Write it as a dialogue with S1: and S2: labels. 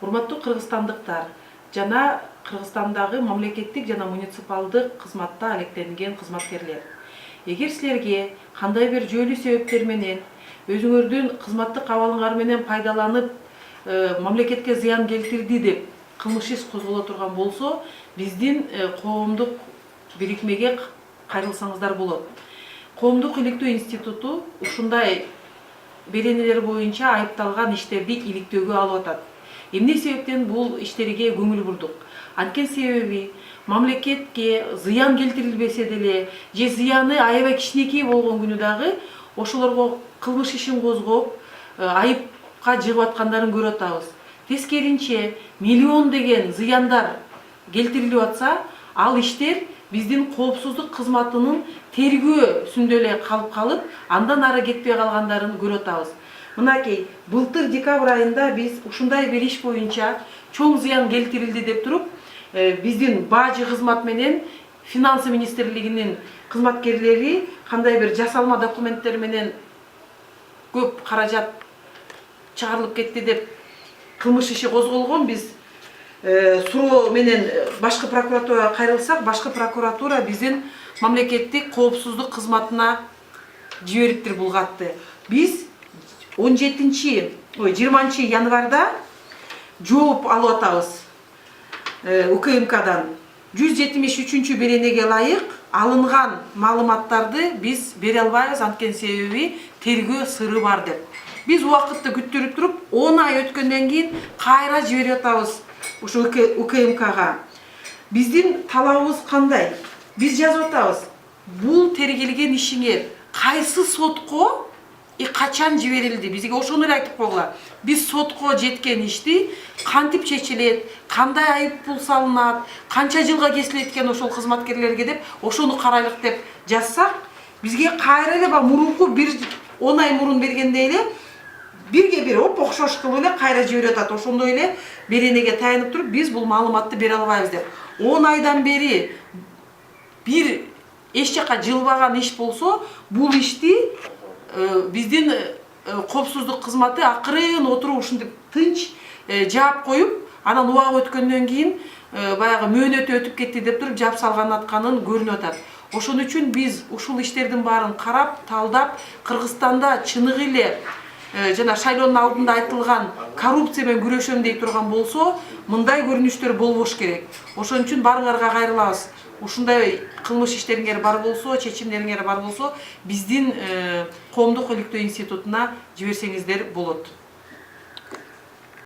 S1: Урматтуу кыргызстандыктар, жана Кыргызстандагы мамлекеттик жана муниципалдык кызматта алектенген кызматкерлер. Эгер силерге кандай бир жүйөлүү себептер менен өзүңөрдүн кызматтык абалыңар менен пайдаланып мамлекетке зыян келтирди деп кылмыш иш козголо турган болсо, биздин коомдук бирикмеге кайрылсаңыздар болот. Коомдук иликтөө институту ушундай беренелер боюнча айыпталган иштерди иликтөөгө алып атат. Эмне себептен бул иштерге көңүл бурдук? Анткени себеби мамлекетке зыян келтирилбесе деле, же зыяны аябай кичинекей болгон күнү дагы ошолорго кылмыш ишин козгоп, айыпка жыгып аткандарын көрүп атабыз. Тескеринче миллион деген зыяндар келтирилип атса, ал иштер биздин коопсуздук кызматынын тергөөсүндө эле калып, андан ары кетпей калгандарын көрүп атабыз. Мынакей, былтыр декабрь айында биз ушундай бир иш боюнча чоң зыян келтирилди деп туруп, биздин бажы кызмат менен финансы министрлигинин кызматкерлери кандай бир жасалма документтер менен көп каражат чыгарылып кетти деп кылмыш иши козголгон. Биз суроо менен башкы прокуратурага кайрылсак, башкы прокуратура биздин мамлекеттик коопсуздук кызматына жибериптир бул катты. Биз 20 январда жооп алып атабыз УКМКдан. 173 беренеге ылайык алынган маалыматтарды биз бере албайбыз, анткени себеби тергөө сыры бар деп. Биз убакытты күттүрүп туруп, 10 ай өткөндөн кийин кайра жиберип атабыз ушу УКМКга. Биздин талабыбыз кандай? Биз жазып атабыз. Бул тергелген ишиңер кайсы сотко качан жиберилди? Бизге ошону эле айтып койгула. Биз сотко жеткен ишти кантип чечилет, кандай айыппул салынат, канча жылга кесилет экен ошол кызматкерлерге деп ошону карайлык деп жазсак, бизге кайра эле мурунку 10 ай мурун бергендей эле бирге бир окшош кылып эле кайра жиберип атат. Ошондой эле беренеге таянып туруп, биз бул маалыматты бере албайбыз деп. 10 айдан бери бир эч жака жылбаган иш болсо, бул ишти биздин коопсуздук кызматы акырын отуруп ушинтип тынч жаап коюп, анан убак өткөндөн кийин баягы мөөнөтү өтүп кетти деп туруп жаап салган атканын көрүнүп атат. Ошон үчүн биз ушул иштердин баарын карап, талдап, Кыргызстанда чыныгы эле жана шайлоонун алдында айтылган коррупция менен күрөшөм дей турган болсо, мындай көрүнүштөр болбош керек. Ошон үчүн баарыңарга кайрылабыз. Ушундай кылмыш иштериңер бар болсо, чечимдериңер бар болсо, биздин коомдук иликтөө институтуна жиберсеңиздер болот.